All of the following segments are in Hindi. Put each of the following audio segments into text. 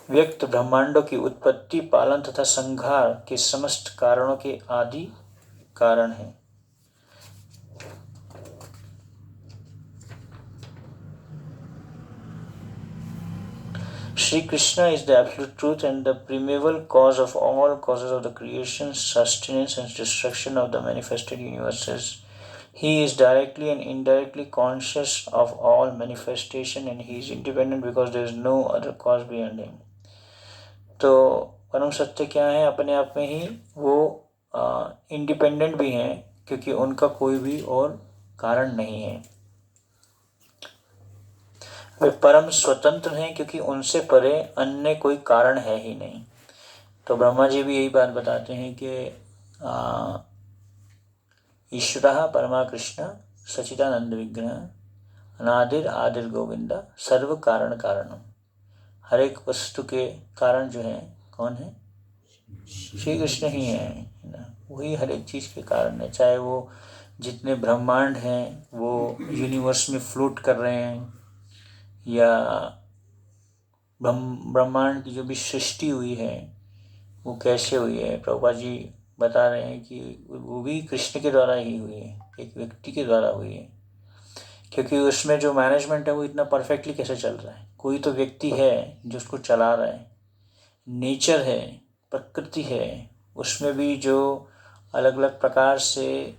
व्यक्त ब्रह्मांडों की उत्पत्ति, पालन तथा संहार के समस्त कारणों के आदि कारण है। Sri Krishna is the absolute truth and the primeval cause of all causes of the creation, sustenance and destruction of the manifested universes. He is directly and indirectly conscious of all manifestation and he is independent because there is no other cause beyond him. तो परम सत्य क्या है? अपने आप में ही वो इंडिपेंडेंट भी हैं क्योंकि उनका कोई भी और कारण नहीं है। वे परम स्वतंत्र हैं क्योंकि उनसे परे अन्य कोई कारण है ही नहीं। तो ब्रह्मा जी भी यही बात बताते हैं कि ईश्वरः परमा कृष्ण सच्चिदानंद विग्रह अनादिर आदिर गोविंदा सर्व कारण कारणम। हर एक वस्तु के कारण जो है कौन है? श्री कृष्ण ही है ना। वही हर एक चीज़ के कारण है। चाहे वो जितने ब्रह्मांड हैं वो यूनिवर्स में फ्लोट कर रहे हैं या ब्रह्मांड की जो भी सृष्टि हुई है वो कैसे हुई है, प्रभुपाद जी बता रहे हैं कि वो भी कृष्ण के द्वारा ही हुई है, एक व्यक्ति के द्वारा हुई है। क्योंकि उसमें जो मैनेजमेंट है वो इतना परफेक्टली कैसे चल रहा है? कोई तो व्यक्ति है जो उसको चला रहा है। नेचर है, प्रकृति है, उसमें भी जो अलग अलग प्रकार से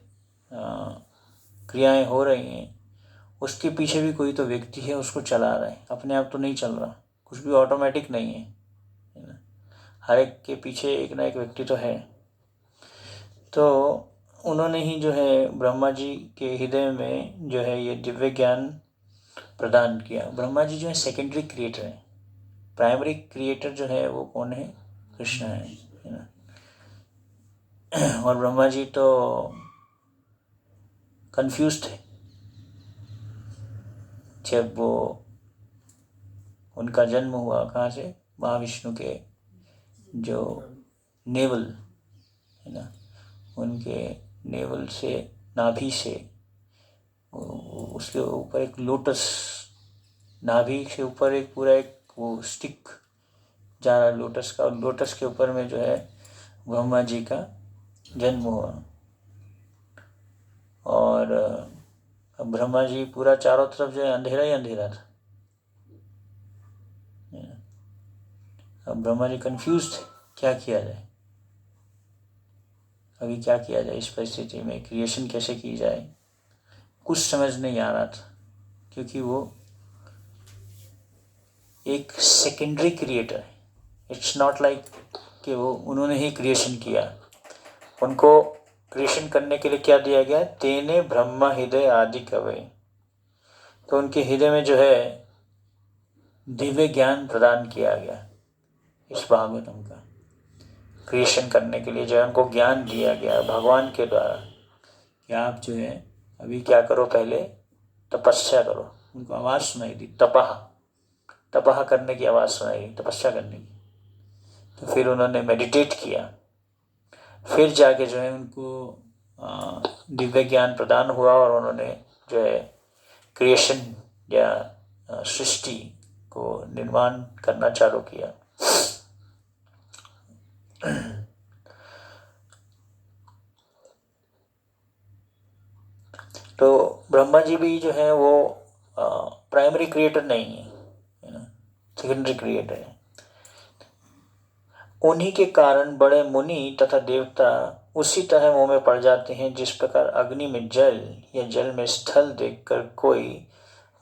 क्रियाएं हो रही हैं उसके पीछे भी कोई तो व्यक्ति है उसको चला रहा है। अपने आप तो नहीं चल रहा, कुछ भी ऑटोमेटिक नहीं है ना। हर एक के पीछे एक ना एक व्यक्ति तो है। तो उन्होंने ही जो है ब्रह्मा जी के हृदय में जो है ये दिव्य ज्ञान प्रदान किया। ब्रह्मा जी जो है सेकेंडरी क्रिएटर है, प्राइमरी क्रिएटर जो है वो कौन है? कृष्ण है ना। और ब्रह्मा जी तो कंफ्यूज थे जब वो उनका जन्म हुआ। कहाँ से? महाविष्णु के जो नेवल है ना, उनके नेवल से, नाभि से, उसके ऊपर एक लोटस, नाभि के ऊपर एक पूरा एक वो स्टिक जा रहा है लोटस का, और लोटस के ऊपर में जो है ब्रह्मा जी का जन्म हुआ। और अब ब्रह्मा जी पूरा चारों तरफ जो है अंधेरा ही अंधेरा था। अब ब्रह्मा जी कंफ्यूज थे, क्या किया जाए, अभी क्या किया जाए, इस परिस्थिति में क्रिएशन कैसे की जाए, कुछ समझ नहीं आ रहा था। क्योंकि वो एक सेकेंडरी क्रिएटर है, इट्स नॉट लाइक कि वो उन्होंने ही क्रिएशन किया। उनको क्रिएशन करने के लिए क्या दिया गया? तेने ब्रह्मा हृदय आदि कवे। तो उनके हृदय में जो है दिव्य ज्ञान प्रदान किया गया इस भागवतम का। क्रिएशन करने के लिए जो है उनको ज्ञान दिया गया भगवान के द्वारा कि आप जो है अभी क्या करो, पहले तपस्या करो। उनको आवाज़ सुनाई दी, तपह, तपह करने की आवाज़ सुनाई दी, तपस्या करने की। तो फिर उन्होंने मेडिटेट किया, फिर जाके जो है उनको दिव्य ज्ञान प्रदान हुआ और उन्होंने जो है क्रिएशन या सृष्टि को निर्माण करना चालू किया। तो ब्रह्मा जी भी जो है वो प्राइमरी क्रिएटर नहीं है ना, सेकेंडरी क्रिएटर है। उन्हीं के कारण बड़े मुनि तथा देवता उसी तरह मोह में पड़ जाते हैं जिस प्रकार अग्नि में जल या जल में स्थल देखकर कोई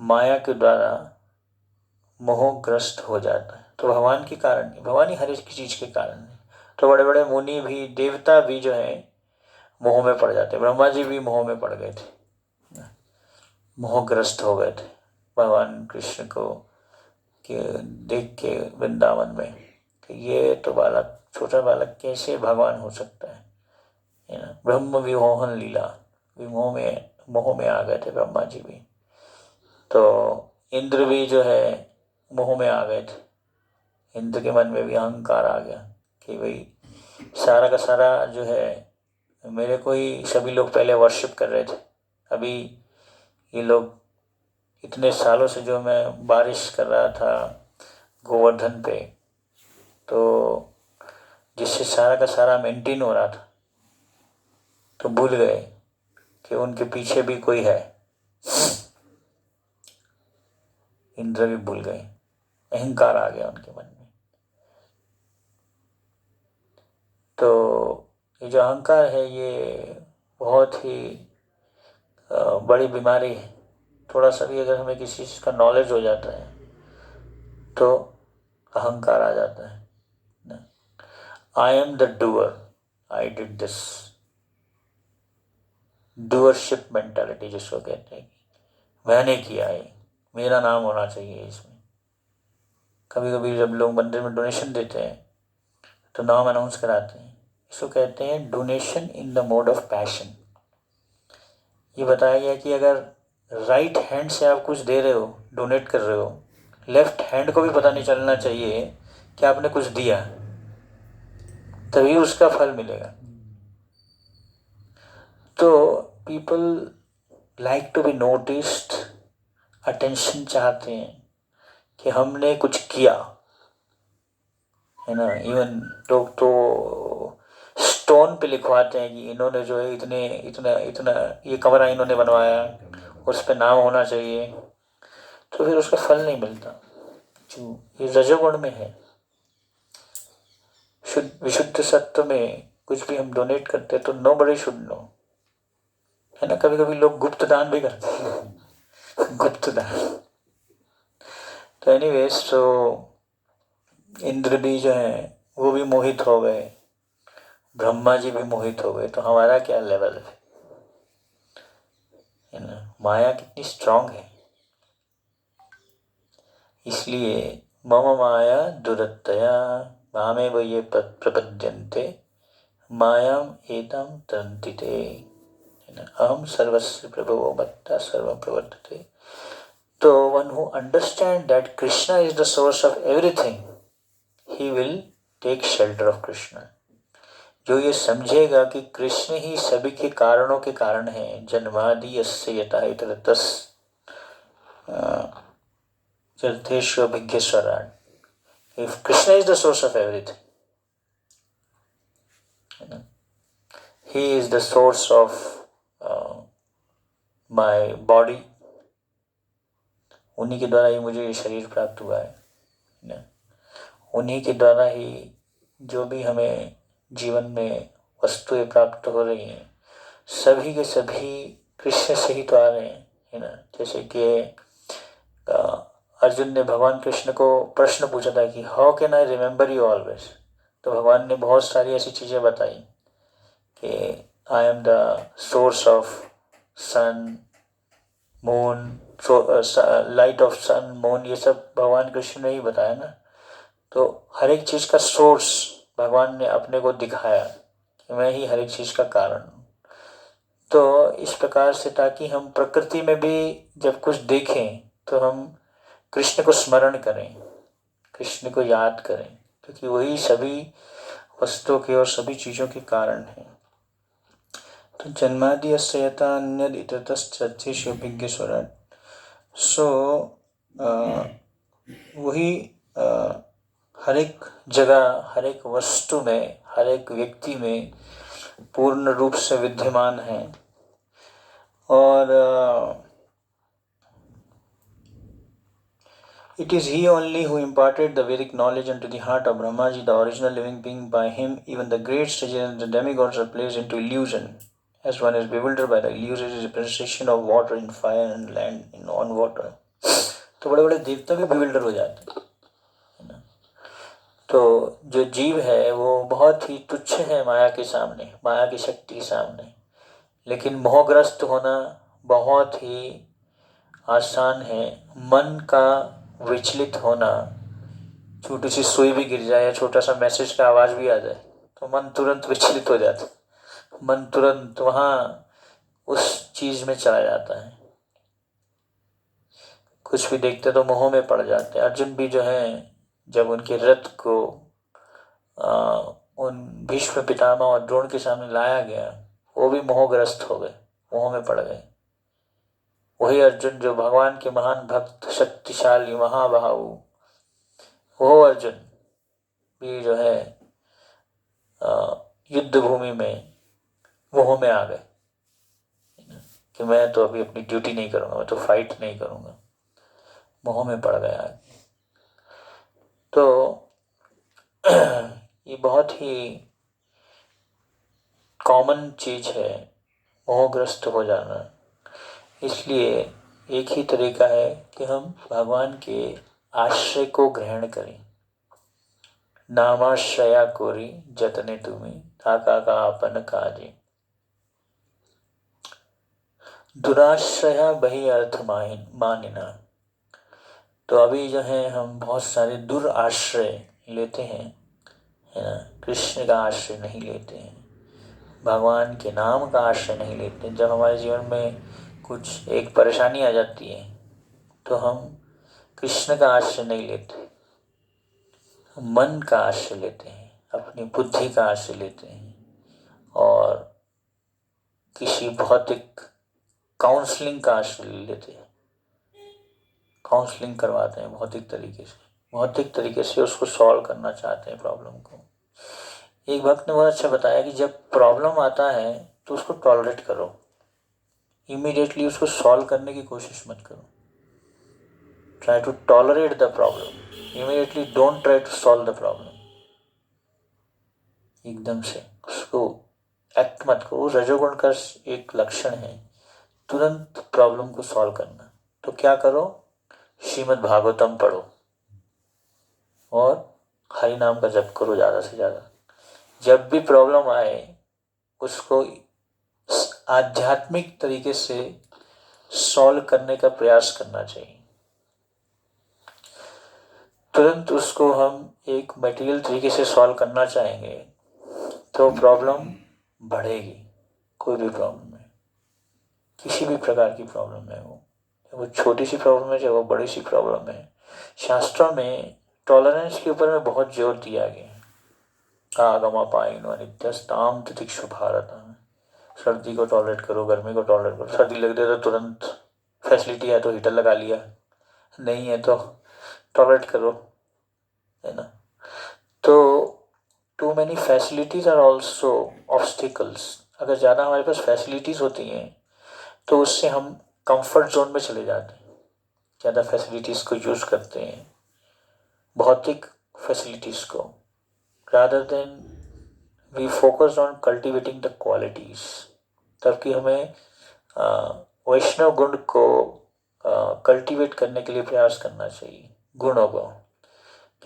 माया के द्वारा मोहग्रस्त हो जाता है। तो भगवान के कारण, भगवान ही हर एक चीज के कारण है। तो बड़े बड़े मुनि भी, देवता भी जो है मोह में पड़ जाते हैं। ब्रह्मा जी भी मोह में पड़ गए थे, मोहग्रस्त हो गए थे भगवान कृष्ण को के देख के वृंदावन में कि ये तो बालक, छोटा बालक कैसे भगवान हो सकता है ना। ब्रह्म विमोहन लीला, मोह में आ गए थे ब्रह्मा जी भी। तो इंद्र भी जो है मोह में आ गए थे। इंद्र के मन में भी अहंकार आ गया कि भाई सारा का सारा जो है मेरे को ही सभी लोग पहले वर्शिप कर रहे थे, अभी ये लोग इतने सालों से जो मैं बारिश कर रहा था गोवर्धन पे, तो जिससे सारा का सारा मेंटेन हो रहा था, तो भूल गए कि उनके पीछे भी कोई है। इंद्र भी भूल गए, अहंकार आ गया उनके मन में। तो ये जो अहंकार है ये बहुत ही बड़ी बीमारी है। थोड़ा सा भी अगर हमें किसी चीज़ का नॉलेज हो जाता है तो अहंकार आ जाता है। I am the doer, I did this, doership mentality जिसको कहते हैं, मैंने किया है, मेरा नाम होना चाहिए इसमें। कभी कभी जब लोग मंदिर में डोनेशन देते हैं तो नाम अनाउंस कराते हैं, इसको कहते हैं donation in the mode of passion. ये बताया गया कि अगर राइट हैंड से आप कुछ दे रहे हो, डोनेट कर रहे हो, लेफ्ट हैंड को भी पता नहीं चलना चाहिए कि आपने कुछ दिया, तभी उसका फल मिलेगा। तो people like to be noticed, attention चाहते हैं कि हमने कुछ किया, है ना। इवन लोग तो स्टोन पे लिखवाते हैं कि इन्होंने जो है इतने इतना इतना ये कमरा इन्होंने बनवाया, उस पे नाम होना चाहिए। तो फिर उसका फल नहीं मिलता, जो ये रजोगुण में है। विशुद्ध सत्व में कुछ भी हम डोनेट करते हैं तो नो बडी शुड नो, है ना। कभी कभी लोग गुप्त दान भी करते हैं गुप्त दान। तो एनीवेज, तो इंद्र भी जो है वो भी मोहित हो गए, ब्रह्मा जी भी मोहित हो गए। तो हमारा क्या लेवल है ना, माया कितनी स्ट्रांग है। इसलिए मम माया दुरत्तया मामेव ये प्रपद्यन्ते मायाम एतम तंतिते, है ना। अहम सर्वस्य प्रभवो मत्ता सर्वं प्रवर्तते। तो one who understand that Krishna is the source of everything, he will take shelter of Krishna. जो ये समझेगा कि कृष्ण ही सभी के कारणों के कारण है, जन्मादि यस्य यतः इतरतस् जलधेश्वभिज्ञस्वराट, if Krishna is the source of everything, he is the source of my body, उन्हीं के द्वारा ही मुझे ये शरीर प्राप्त हुआ है, उन्हीं के द्वारा ही जो भी हमें जीवन में वस्तुएं प्राप्त हो रही हैं, सभी के सभी कृष्ण से ही तो आ रहे हैं, है ना। जैसे कि अर्जुन ने भगवान कृष्ण को प्रश्न पूछा था कि how can I remember you always. तो भगवान ने बहुत सारी ऐसी चीज़ें बताई कि I am the source of sun moon, light of sun moon, ये सब भगवान कृष्ण ने ही बताया ना। तो हर एक चीज़ का सोर्स भगवान ने अपने को दिखाया कि मैं ही हर एक चीज़ का कारण हूँ। तो इस प्रकार से, ताकि हम प्रकृति में भी जब कुछ देखें तो हम कृष्ण को स्मरण करें, कृष्ण को याद करें, क्योंकि वही सभी वस्तुओं के और सभी चीज़ों के कारण है। तो जन्मादि यतः अन्यद् इतरतश्चार्थेष्वभिज्ञस्वराट्। सो वही हर एक जगह, हर एक वस्तु में, हर एक व्यक्ति में पूर्ण रूप से विद्यमान है। और it is he only who imparted the Vedic knowledge into the heart of Brahmaji, the original living being. By him, even the great sages and the demigods are placed into illusion, as one is bewildered by the illusory representation of water in fire and land in on water. तो बड़े बड़े देवता भी bewilder हो जाते हैं ना। तो जो जीव है वो बहुत ही तुच्छ है माया के सामने, माया की शक्ति के सामने। लेकिन मोहग्रस्त होना बहुत ही आसान है। मन का विचलित होना, छोटी सी सुई भी गिर जाए या छोटा सा मैसेज का आवाज़ भी आ जाए तो मन तुरंत विचलित हो जाता है, मन तुरंत वहाँ उस चीज़ में चला जाता है। कुछ भी देखते तो मोह में पड़ जाते हैं। अर्जुन भी जो है, जब उनके रथ को उन भीष्म पितामह और द्रोण के सामने लाया गया, वो भी मोहग्रस्त हो गए, मोह में पड़ गए। वही अर्जुन जो भगवान के महान भक्त, शक्तिशाली, महाबाहु, वो अर्जुन भी जो है युद्ध भूमि में मोह में आ गए कि मैं तो अभी अपनी ड्यूटी नहीं करूँगा, मैं तो फाइट नहीं करूँगा, मोह में पड़ गया। तो ये बहुत ही कॉमन चीज़ है मोहग्रस्त हो जाना। इसलिए एक ही तरीका है कि हम भगवान के आश्रय को ग्रहण करें। नामाश्रया कोरी जतने तुम्हें थाका का अपन काजे, दुराश्रया बही अर्थ मानिना। तो अभी जो है हम बहुत सारे दुराश्रय लेते हैं, है ना। कृष्ण का आश्रय नहीं लेते हैं, भगवान के नाम का आश्रय नहीं लेते। जब हमारे जीवन में कुछ एक परेशानी आ जाती है तो हम कृष्ण का आश्रय नहीं लेते, हम मन का आश्रय लेते हैं, अपनी बुद्धि का आश्रय लेते हैं और किसी भौतिक काउंसलिंग का आश्रय लेते हैं। काउंसलिंग करवाते हैं भौतिक तरीके से उसको सॉल्व करना चाहते हैं प्रॉब्लम को। एक भक्त ने बहुत अच्छा बताया कि जब प्रॉब्लम आता है तो उसको टॉलरेट करो, इमीडिएटली उसको सॉल्व करने की कोशिश मत करो। Try to tolerate the problem, immediately don't try to solve the problem. एकदम से उसको एक्ट मत करो। रजोगुण का एक लक्षण है तुरंत प्रॉब्लम को सॉल्व करना। तो क्या करो, श्रीमद् भागवतम पढ़ो और हरि नाम का जप करो ज़्यादा से ज़्यादा। जब भी प्रॉब्लम आए उसको आध्यात्मिक तरीके से सॉल्व करने का प्रयास करना चाहिए। तुरंत उसको हम एक मटेरियल तरीके से सॉल्व करना चाहेंगे तो प्रॉब्लम बढ़ेगी। कोई भी प्रॉब्लम है, किसी भी प्रकार की प्रॉब्लम है, वो छोटी सी प्रॉब्लम है चाहे वो बड़ी सी प्रॉब्लम है, शास्त्रों में टॉलरेंस के ऊपर में बहुत जोर दिया गया है। आगमापायिनो नित्यस्ताम तितिक्षु भारत। सर्दी को टॉलरेट करो, गर्मी को टॉलरेट करो। सर्दी लग रही है तो तुरंत फैसिलिटी है तो हीटर लगा लिया, नहीं है तो टॉलरेट करो, है ना। तो too many facilities are also obstacles. अगर ज़्यादा हमारे पास फैसिलिटीज़ होती हैं तो उससे हम कंफर्ट जोन में चले जाते हैं, ज़्यादा फैसिलिटीज़ को यूज़ करते हैं, भौतिक फैसिलिटीज़ को, rather than we focus on cultivating the qualities। तबकि हमें वैष्णव गुण को कल्टीवेट करने के लिए प्रयास करना चाहिए। गुणों को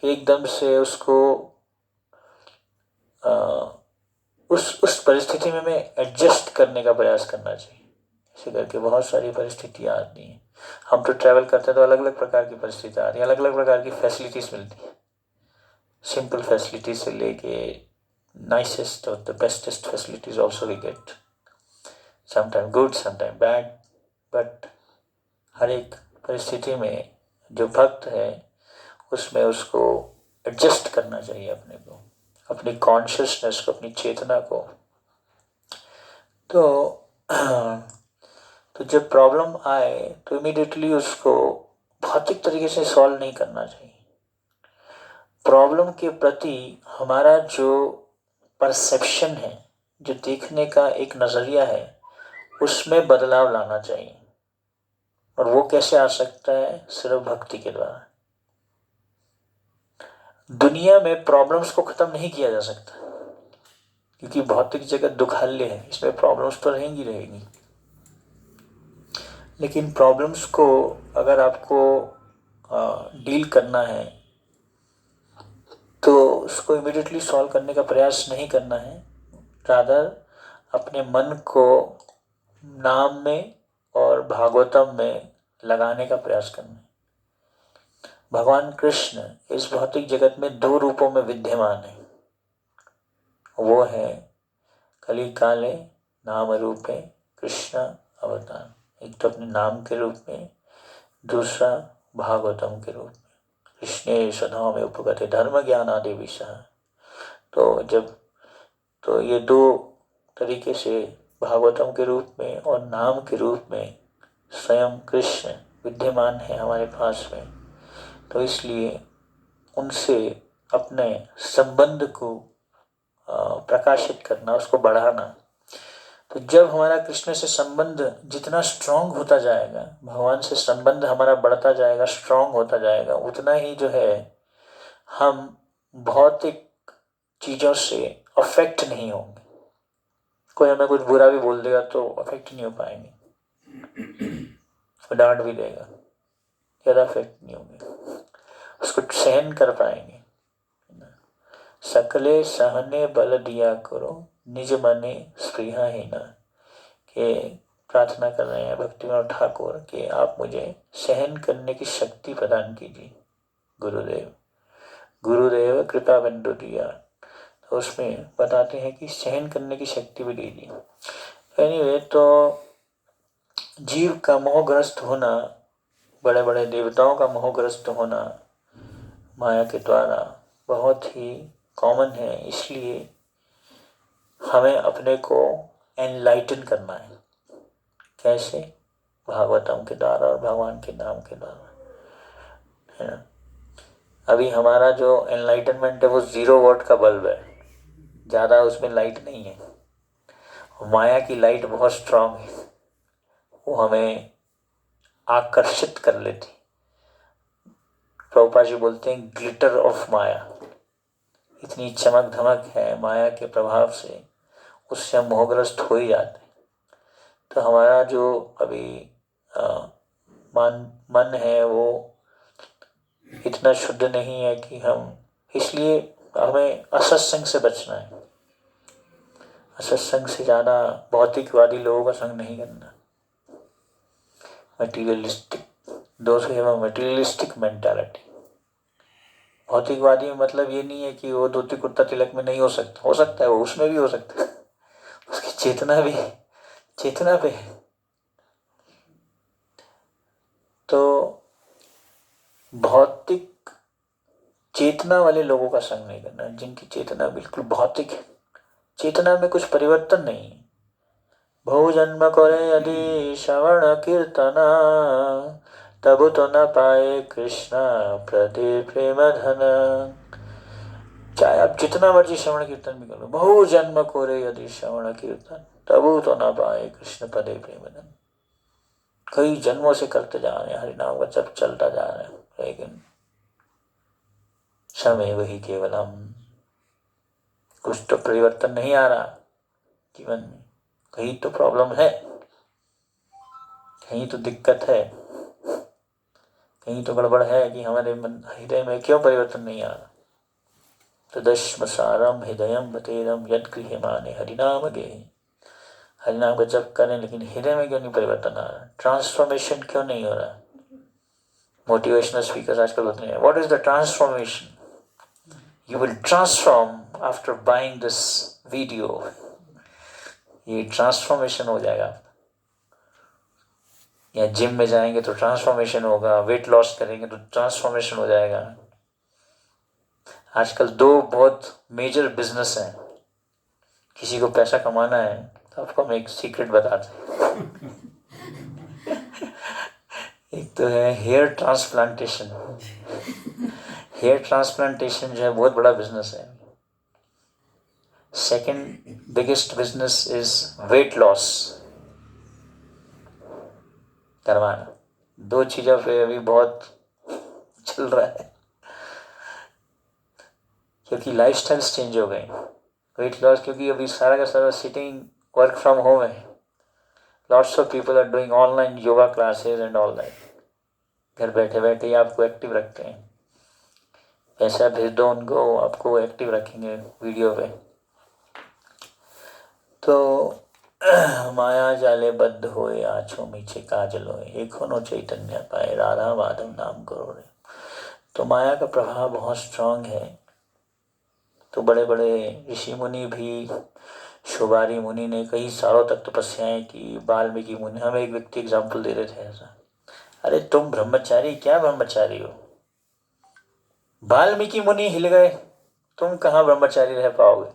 एकदम से उसको उस परिस्थिति में हमें एडजस्ट करने का प्रयास करना चाहिए। ऐसे करके बहुत सारी परिस्थितियाँ आती हैं। हम तो ट्रैवल करते हैं तो अलग अलग प्रकार की परिस्थितियाँ आती हैं, अलग अलग प्रकार की फैसिलिटीज़ मिलती हैं। सिंपल फैसिलिटीज से लेके नाइसेस्ट और the bestest facilities also we get, sometime good sometime bad. But हर एक परिस्थिति में जो भक्त है उसमें उसको एडजस्ट करना चाहिए अपने को, अपनी कॉन्शियसनेस को, अपनी चेतना को। तो जब प्रॉब्लम आए तो इमीडिएटली उसको भौतिक तरीके से सॉल्व नहीं करना चाहिए। प्रॉब्लम के प्रति हमारा जो परसेप्शन है, जो देखने का एक नज़रिया है, उसमें बदलाव लाना चाहिए। और वो कैसे आ सकता है? सिर्फ भक्ति के द्वारा। दुनिया में प्रॉब्लम्स को ख़त्म नहीं किया जा सकता क्योंकि भौतिक जगत दुखाल्य है, इसमें प्रॉब्लम्स तो रहेंगी। लेकिन प्रॉब्लम्स को अगर आपको डील करना है तो उसको इमीडिएटली सॉल्व करने का प्रयास नहीं करना है। रादर अपने मन को नाम में और भागवतम में लगाने का प्रयास करना है। भगवान कृष्ण इस भौतिक जगत में दो रूपों में विद्यमान है। वो है कली काले नाम रूपे कृष्ण अवतार, एक तो अपने नाम के रूप में, दूसरा भागवतम के रूप में। कृष्णे सदा में उपगते धर्म ज्ञान आदि विषय। तो ये दो तरीके से भागवतम के रूप में और नाम के रूप में स्वयं कृष्ण विद्यमान है हमारे पास में। तो इसलिए उनसे अपने संबंध को प्रकाशित करना, उसको बढ़ाना। तो जब हमारा कृष्ण से संबंध जितना स्ट्रांग होता जाएगा, भगवान से संबंध हमारा बढ़ता जाएगा, स्ट्रांग होता जाएगा, उतना ही जो है हम भौतिक चीज़ों से अफेक्ट नहीं होंगे। कोई हमें कुछ बुरा भी बोल देगा तो अफेक्ट नहीं हो पाएंगे, डांट भी देगा, ज़्यादा अफेक्ट नहीं होंगे, उसको सहन कर पाएंगे। सकले सहने बल दिया करो, निज मने स्पृहा ही न। के प्रार्थना कर रहे हैं भक्ति विनोद ठाकुर कि आप मुझे सहन करने की शक्ति प्रदान कीजिए गुरुदेव। गुरुदेव कृपा बिंदु दिया, तो उसमें बताते हैं कि सहन करने की शक्ति भी दीजिए। एनीवे, तो जीव का मोहग्रस्त होना, बड़े बड़े देवताओं का मोहग्रस्त होना माया के द्वारा बहुत ही कॉमन है। इसलिए हमें अपने को एनलाइटन करना है। कैसे? भागवतम के द्वारा और भगवान के नाम के द्वारा, है ना। अभी हमारा जो एनलाइटनमेंट है वो 0 वॉट का बल्ब है, ज़्यादा उसमें लाइट नहीं है। माया की लाइट बहुत स्ट्रांग है, वो हमें आकर्षित कर लेती। प्रभुपाद जी बोलते हैं ग्लिटर ऑफ माया, इतनी चमक धमक है माया के प्रभाव से, उससे हम मोहग्रस्त हो ही जाते हैं। तो हमारा जो अभी मन है वो इतना शुद्ध नहीं है कि हम, इसलिए हमें असत्संग से बचना है। असत्संग से ज़्यादा भौतिकवादी लोगों का संग नहीं करना। मटीरियलिस्टिक, दोस्त हैव मटीरियलिस्टिक मेंटालिटी। भौतिकवादी में मतलब ये नहीं है कि वो धोती कुर्ता तिलक में नहीं हो सकता, हो सकता है, वो उसमें भी हो सकता है, उसकी चेतना भी चेतना पे है। तो भौतिक चेतना वाले लोगों का संग नहीं करना, जिनकी चेतना बिल्कुल भौतिक है, चेतना में कुछ परिवर्तन नहीं है। बहु जन्म करे यदि श्रवण कीर्तना, तब तो न पाए कृष्णा प्रदे प्रेम धन। चाहे आप जितना मर्जी श्रवण कीर्तन भी करो, बहु जन्म कोरे यदि श्रवण कीर्तन, तब तो न पाए कृष्ण पदे प्रेम धन। कई जन्मों से करते जा रहे हैं, हरिनाम का जब चलता जा रहा है, लेकिन समय वही केवलम, कुछ तो परिवर्तन नहीं आ रहा जीवन में। कहीं तो प्रॉब्लम है, कहीं तो दिक्कत है, कहीं तो गड़बड़ है कि हमारे मन हृदय में क्यों परिवर्तन नहीं आ रहा। तो दशमसारम हृदयम बतेरम यद गृह्यमाने हरिनाम गेहि। हरिनाम का जप करें लेकिन हृदय में क्यों नहीं परिवर्तन आ रहा, ट्रांसफॉर्मेशन क्यों नहीं हो रहा। मोटिवेशनल स्पीकर्स आजकल बोलते हैं what is the transformation, you will transform after buying this video. ये ट्रांसफॉर्मेशन हो जाएगा। या जिम में जाएंगे तो ट्रांसफॉर्मेशन होगा, वेट लॉस करेंगे तो ट्रांसफॉर्मेशन हो जाएगा। आजकल 2 बहुत मेजर बिजनेस हैं, किसी को पैसा कमाना है तो आपको हम एक सीक्रेट बताते हैं। एक तो है हेयर ट्रांसप्लांटेशन। हेयर ट्रांसप्लांटेशन जो है बहुत बड़ा बिजनेस है। Second biggest business is weight loss करवाना। 2 चीज़ों पे अभी बहुत चल रहा है, क्योंकि लाइफस्टाइल चेंज हो गए। वेट लॉस क्योंकि अभी सारा का सारा सिटिंग वर्क फ्रॉम होम है। Lots of people are doing online yoga classes and all that. घर बैठे बैठे ही आपको एक्टिव रखते हैं, पैसा भेज दो उनको, आपको एक्टिव रखेंगे वीडियो पे। तो माया जाले बद्ध होए, आँखों मीचे काजल होए, एक होनो चैतन्य पाए, राधा माधव नाम करो रे। तो माया का प्रभाव बहुत स्ट्रांग है। तो बड़े बड़े ऋषि मुनि भी, शुभारी मुनि ने कई सालों तक तपस्याएं की, वाल्मीकि मुनि, हमें एक व्यक्ति एग्जाम्पल दे रहे थे ऐसा, अरे तुम ब्रह्मचारी, क्या ब्रह्मचारी हो, वाल्मीकि मुनि हिल गए, तुम कहाँ ब्रह्मचारी रह पाओगे।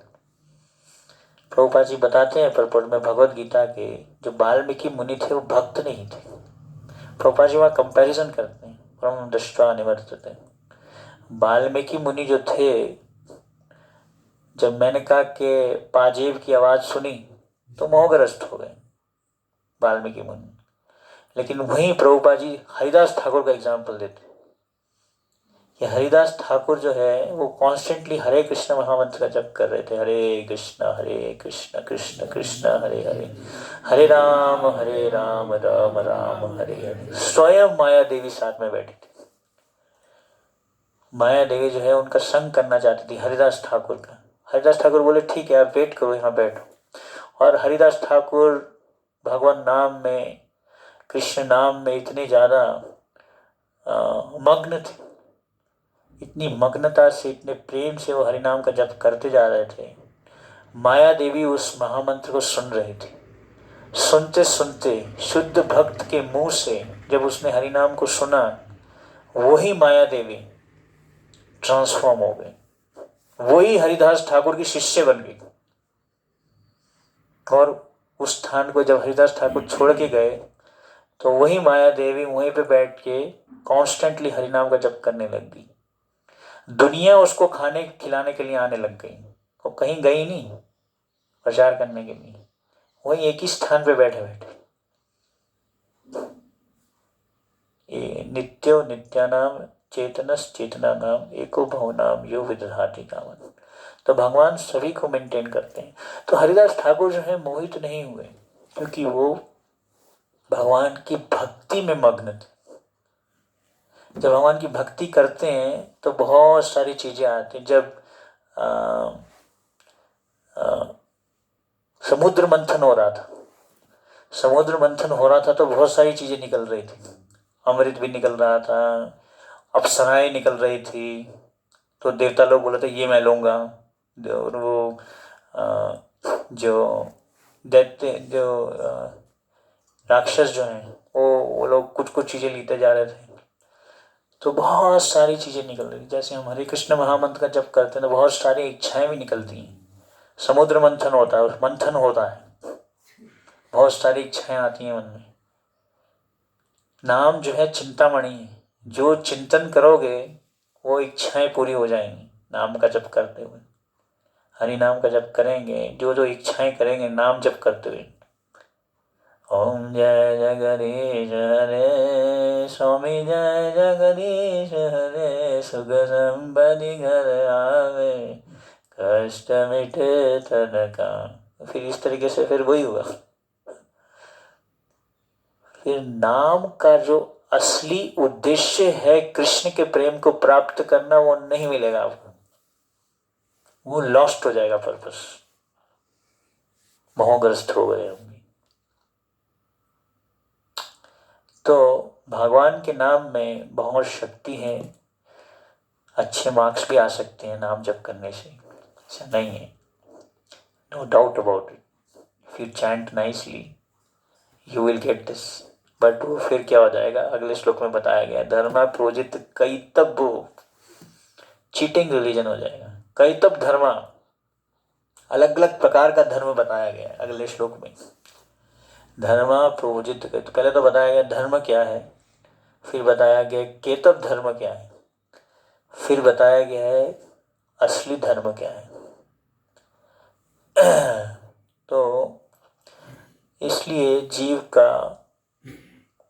प्रभुपाद जी बताते हैं परपट में भगवत गीता के, जो वाल्मीकि मुनि थे वो भक्त नहीं थे। प्रभुपाद जी वहाँ कंपैरिजन करते हैं, परम दृष्टा निवर्तते। वाल्मीकि मुनि जो थे, जब मैंने कहा कि पाजेब की आवाज सुनी तो मोहग्रस्त हो गए वाल्मीकि मुनि। लेकिन वहीं प्रभुपाद जी हरिदास ठाकुर का एग्जाम्पल देते कि हरिदास ठाकुर जो है वो कॉन्स्टेंटली हरे कृष्ण महामंत्र का जप कर रहे थे। हरे कृष्ण कृष्ण कृष्ण हरे हरे, हरे राम राम राम हरे हरे। स्वयं माया देवी साथ में बैठी थी। माया देवी जो है उनका संग करना चाहती थी हरिदास ठाकुर का। हरिदास ठाकुर बोले ठीक है आप वेट करो, यहाँ बैठो। और हरिदास ठाकुर भगवान नाम में, कृष्ण नाम में इतने ज़्यादा मग्न थे, इतनी मग्नता से, इतने प्रेम से वो हरिनाम का जप करते जा रहे थे। माया देवी उस महामंत्र को सुन रही थी। सुनते सुनते शुद्ध भक्त के मुंह से जब उसने हरिनाम को सुना, वही माया देवी ट्रांसफॉर्म हो गई, वही हरिदास ठाकुर की शिष्य बन गई। और उस स्थान को जब हरिदास ठाकुर छोड़ के गए तो वही माया देवी वहीं पे बैठ के कॉन्स्टेंटली हरिनाम का जप करने लग गई। दुनिया उसको खाने खिलाने के लिए आने लग गई, वो कहीं गई नहीं प्रचार करने के लिए, वही एक ही स्थान पे बैठे बैठे। ये नित्यो नित्यानाम चेतनस चेतना नाम एको भवनाम यो विदधाति कामन। तो भगवान सभी को मेंटेन करते हैं। तो हरिदास ठाकुर जो है मोहित नहीं हुए, क्योंकि वो भगवान की भक्ति में मग्न थे। जब भगवान की भक्ति करते हैं तो बहुत सारी चीजें आती हैं। जब समुद्र मंथन हो रहा था, समुद्र मंथन हो रहा था तो बहुत सारी चीजें निकल रही थी। अमृत भी निकल रहा था, अप्सराएं निकल रही थी। तो देवता लोग बोले थे ये मैं लूंगा। और वो जो दैत्य जो राक्षस जो हैं वो लोग कुछ कुछ चीजें लेते जा रहे थे। तो बहुत सारी चीजें निकल रही। जैसे हम हरे कृष्ण महामंत्र का जप करते हैं तो बहुत सारी इच्छाएं भी निकलती हैं। समुद्र मंथन होता है, मंथन होता है, बहुत सारी इच्छाएं आती हैं मन में। नाम जो है चिंतामणि है, जो चिंतन करोगे वो इच्छाएं पूरी हो जाएंगी। नाम का जप करते हुए, हरि नाम का जप करेंगे, जो जो इच्छाएं करेंगे नाम जप करते हुए। ओम जय जगदीश हरे, स्वामी जय जगदीश हरे, सुख संपत्ति घर आवे, कष्ट मिटे तन का। फिर इस तरीके से फिर वही हुआ। फिर नाम का जो असली उद्देश्य है कृष्ण के प्रेम को प्राप्त करना, वो नहीं मिलेगा आपको, वो लॉस्ट हो जाएगा पर्पस। मोहग्रस्त हो गए हम। तो भगवान के नाम में बहुत शक्ति है। अच्छे मार्क्स भी आ सकते हैं नाम जप करने से, ऐसा नहीं है, no doubt about it. If you chant nicely you will get this. But वो फिर क्या हो जाएगा, अगले श्लोक में बताया गया, धर्म प्रोजित कई तब चीटिंग रिलीजन हो जाएगा। कई तब धर्मा, अलग अलग प्रकार का धर्म बताया गया अगले श्लोक में। धर्मा प्रोजित, तो पहले तो बताया गया धर्म क्या है, फिर बताया गया केतब धर्म क्या है, फिर बताया गया है असली धर्म क्या है। तो इसलिए जीव का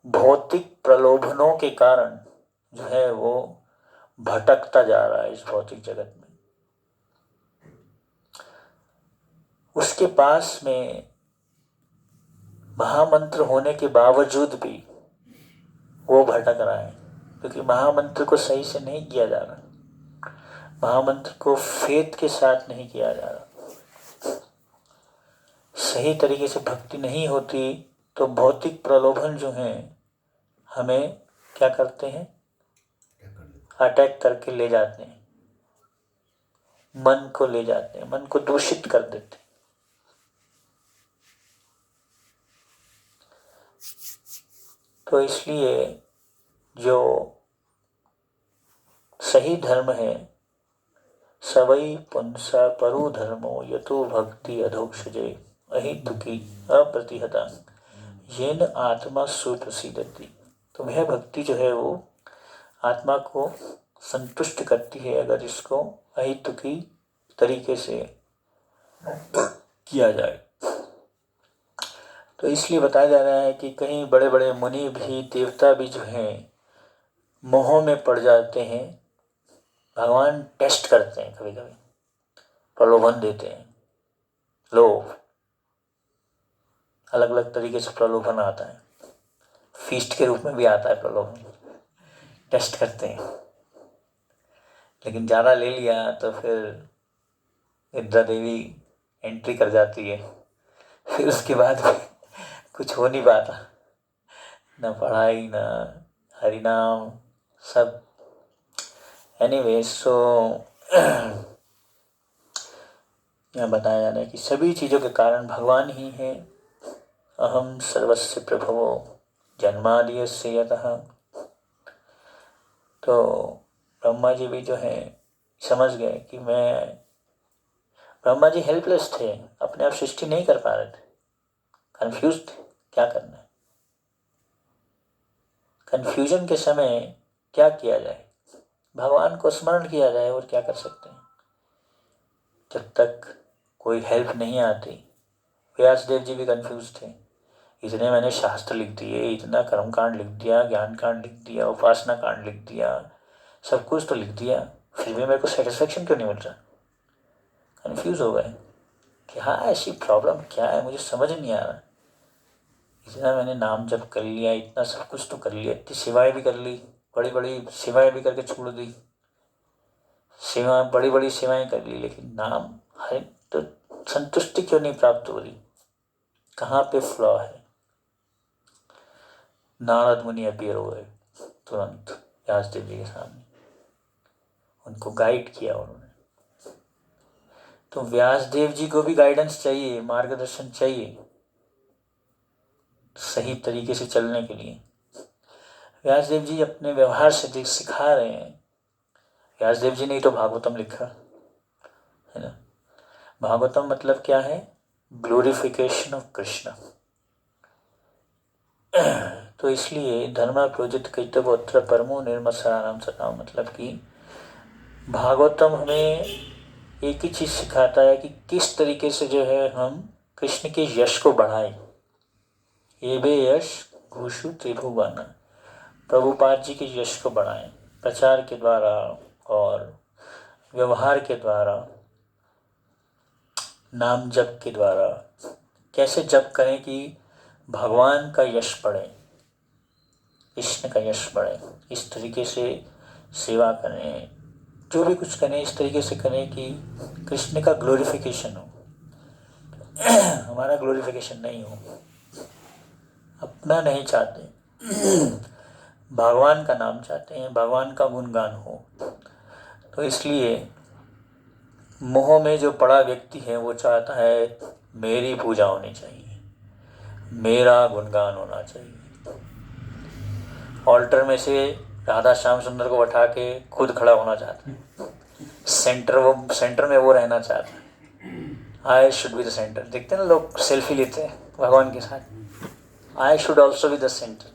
भौतिक प्रलोभनों के कारण जो है वो भटकता जा रहा है इस भौतिक जगत में। उसके पास में महामंत्र होने के बावजूद भी वो भटक रहा है, क्योंकि महामंत्र को सही से नहीं किया जा रहा, महामंत्र को फेथ के साथ नहीं किया जा रहा, सही तरीके से भक्ति नहीं होती। तो भौतिक प्रलोभन जो हैं हमें क्या करते हैं, अटैक करके ले जाते हैं, मन को ले जाते हैं, मन को दूषित कर देते हैं। तो इसलिए जो सही धर्म है, सवई पुंसा परु धर्मो यतो भक्ति अधोक्षजे अहितुकी अप्रतिहता येन आत्मा सुप्रसिद्धति। तो वह भक्ति जो है वो आत्मा को संतुष्ट करती है अगर इसको अहितुकी तरीके से किया जाए। तो इसलिए बताया जा रहा है कि कहीं बड़े बड़े मुनि भी, देवता भी जो हैं, मोह में पड़ जाते हैं। भगवान टेस्ट करते हैं, कभी कभी प्रलोभन देते हैं। लो, अलग अलग तरीके से प्रलोभन आता है, फीस्ट के रूप में भी आता है प्रलोभन, टेस्ट करते हैं। लेकिन ज़्यादा ले लिया तो फिर इंद्रा देवी एंट्री कर जाती है, फिर उसके बाद कुछ हो नहीं पाता, न पढ़ाई न हरिनाम, सब। एनीवे, सो यहाँ बताया जा रहा है कि सभी चीज़ों के कारण भगवान ही हैं। अहम सर्वस्य प्रभवो जन्माद्यस्य यतः। तो ब्रह्मा जी भी जो है समझ गए कि ब्रह्मा जी हेल्पलेस थे, अपने आप सृष्टि नहीं कर पा रहे थे, कंफ्यूज थे क्या करना है। कंफ्यूजन के समय क्या किया जाए, भगवान को स्मरण किया जाए, और क्या कर सकते हैं। जब तक कोई हेल्प नहीं आती, व्यासदेव जी भी कंफ्यूज थे। इतने मैंने शास्त्र लिख दिए, इतना कर्मकांड लिख दिया, ज्ञान कांड लिख दिया, उपासना कांड लिख दिया, सब कुछ तो लिख दिया, फिर भी मेरे को सेटिस्फेक्शन क्यों नहीं मिल रहा। कंफ्यूज हो गए कि हाँ, ऐसी प्रॉब्लम क्या है, मुझे समझ नहीं आ रहा। इतना मैंने नाम जप कर लिया, इतना सब कुछ तो कर लिया, इतनी सेवाएं भी कर ली, बड़ी बड़ी सेवाएं भी करके छोड़ दी, बड़ी बड़ी सेवाएं कर ली, लेकिन नाम है तो संतुष्टि क्यों नहीं प्राप्त हो रही। कहाँ पे फ्लॉ है। नारद मुनि अपीयर हो गए तुरंत व्यासदेव जी के सामने, उनको गाइड किया उन्होंने। तो व्यासदेव जी को भी गाइडेंस चाहिए, मार्गदर्शन चाहिए सही तरीके से चलने के लिए। व्यासदेव जी अपने व्यवहार से सिखा रहे हैं। व्यासदेव जी ने तो भागवतम लिखा है ना। भागवतम मतलब क्या है, ग्लोरिफिकेशन ऑफ कृष्ण। तो इसलिए धर्म प्रोजित कर्तव्योत्तर परमो निर्मसाराम सताम, मतलब कि भागवतम हमें एक ही चीज़ सिखाता है कि किस तरीके से जो है हम कृष्ण के यश को बढ़ाएं। ये बे यश घुषु त्रिभुवन, प्रभुपाद जी के यश को बढ़ाएं, प्रचार के द्वारा और व्यवहार के द्वारा, नाम जप के द्वारा। कैसे जप करें कि भगवान का यश बढ़े, कृष्ण का यश बढ़े, इस तरीके से सेवा करें, जो भी कुछ करें इस तरीके से करें कि कृष्ण का ग्लोरिफिकेशन हो, हमारा ग्लोरिफिकेशन नहीं हो। अपना नहीं चाहते, भगवान का नाम चाहते हैं, भगवान का गुणगान हो। तो इसलिए मोह में जो पड़ा व्यक्ति है वो चाहता है मेरी पूजा होनी चाहिए, मेरा गुणगान होना चाहिए। ऑल्टर में से राधा श्याम सुंदर को बैठा के खुद खड़ा होना चाहता है, सेंटर में वो रहना चाहता है। I should be the centre. देखते हैं ना लोग सेल्फी लेते हैं भगवान के साथ, I should also be the centre.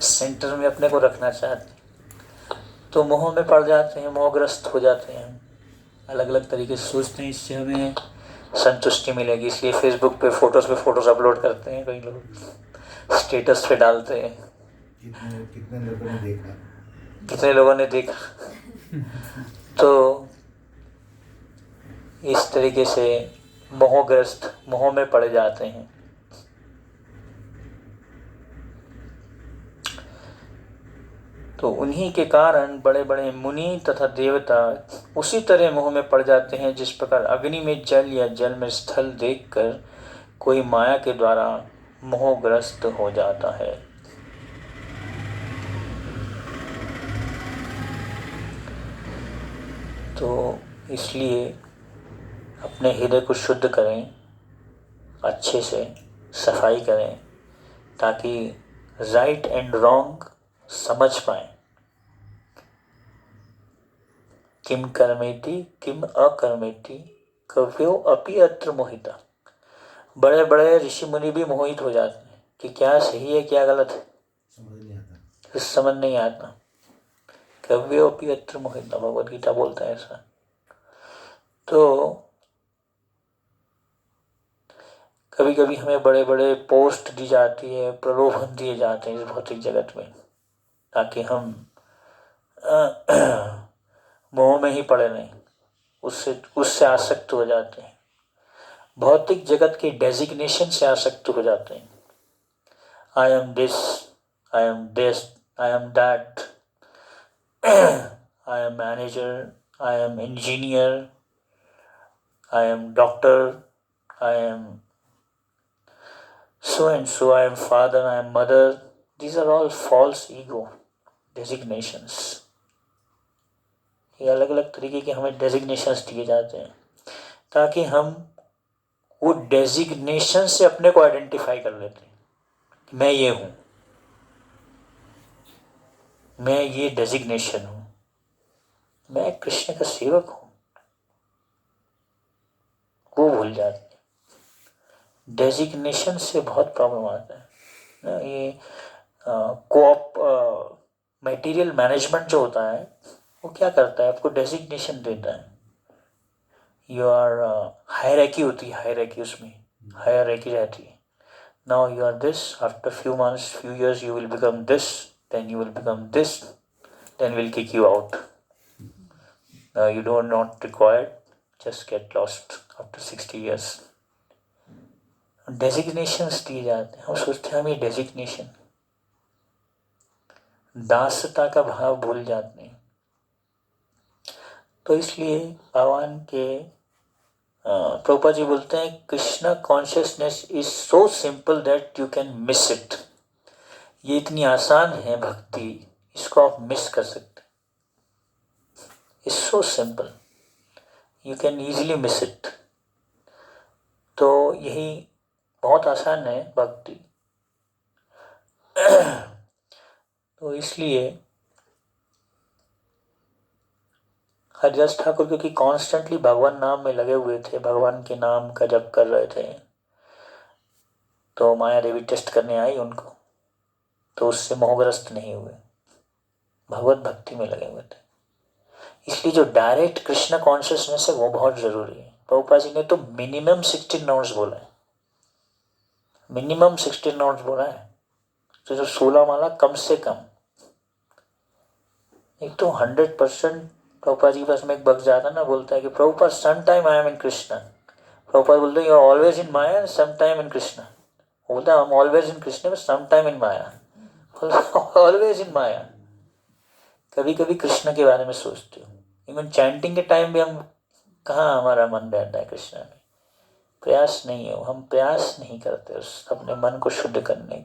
Centre में अपने को रखना चाहते हैं, तो मोह में पड़ जाते हैं, मोहग्रस्त हो जाते हैं, अलग अलग तरीके से सोचते हैं इससे हमें संतुष्टि मिलेगी, इसलिए फेसबुक पे फोटोज अपलोड करते हैं, कई लोग स्टेटस पे डालते हैं। कितने लोगों ने देखा तो इस तरीके से मोहग्रस्त, मोह में पड़ जाते हैं। तो उन्हीं के कारण बड़े बड़े मुनि तथा देवता उसी तरह मोह में पड़ जाते हैं जिस प्रकार अग्नि में जल या जल में स्थल देखकर कोई माया के द्वारा मोहग्रस्त हो जाता है। तो इसलिए अपने हृदय को शुद्ध करें, अच्छे से सफाई करें, ताकि राइट एंड रॉन्ग समझ पाएं। किम कर्मेति किम अकर्मेति कव्यो अपि अत्र मोहिता। बड़े बड़े ऋषि मुनि भी मोहित हो जाते हैं कि क्या सही है क्या गलत है, कुछ समझ नहीं आता। कव्योपि अत्र मोहिता, भगवद गीता बोलता है ऐसा। तो कभी कभी हमें बड़े बड़े पोस्ट दी जाती है, प्रलोभन दिए जाते हैं इस भौतिक जगत में, ताकि हम मोह में ही पड़े नहीं, उससे उससे आसक्त हो जाते हैं, भौतिक जगत के डेजिग्नेशन से आसक्त हो जाते हैं। I am this, I am this, I am that, I am manager, I am engineer, I am doctor, I am so and so, I am father, I am mother. These are all false ego designations. ये अलग अलग तरीके के हमें डेजिग्नेशंस दिए जाते हैं ताकि हम वो डेजिग्नेशन से अपने को आइडेंटिफाई कर लेते हैं कि मैं ये हूँ, मैं ये डेजिग्नेशन हूँ, मैं कृष्ण का सेवक हूँ। वो भूल जाते हैं। डेजिग्नेशन से बहुत प्रॉब्लम आता है ना। ये कोऑप मटेरियल मैनेजमेंट जो होता है वो क्या करता है, आपको डेजिग्नेशन देता है। यू आर हायरार्की होती है, हायरार्की, उसमें हायरार्की रहती है। Now you are this, after few months, few years you will become this, then you will become this, then will kick you out. You don't not required, just get lost after 60 years। Designations दिए जाते हैं, हम सोचते हैं हम ये डेजिग्नेशन, दासता का भाव भूल जाते हैं। तो इसलिए भगवान के प्रभुपाद जी बोलते हैं Krishna consciousness is so simple that you can miss it. ये इतनी आसान है भक्ति, इसको आप मिस कर सकते हैं। It's so simple, you can easily miss it. तो यही बहुत आसान है भक्ति। तो इसलिए हरिदास ठाकुर क्योंकि कॉन्स्टेंटली भगवान नाम में लगे हुए थे, भगवान के नाम का जप कर रहे थे, तो माया देवी टेस्ट करने आई उनको, तो उससे मोहग्रस्त नहीं हुए, भगवत भक्ति में लगे हुए थे। इसलिए जो डायरेक्ट कृष्ण कॉन्शियसनेस है वो बहुत जरूरी है। प्रभुपाद जी ने तो मिनिमम 16 राउंड्स बोला है, मिनिमम 16 राउंड्स बोला है। तो जो 16 माला कम से कम, एक तो 100% प्रभुपाद जी के पास में एक भक्त जाता ना, बोलता है कि Prabhupada some time I am in Krishna. Prabhupada बोलते हैं you are always in maya, some time in Krishna. बोलता है I am always in Krishna but some time in maya. Always in maya. कभी कभी कृष्ण के बारे में सोचते हो, इवन चैंटिंग के टाइम भी हम कहाँ हमारा मन रहता है कृष्ण में, प्रयास नहीं है, हम प्रयास नहीं करते उस अपने मन को शुद्ध करने के।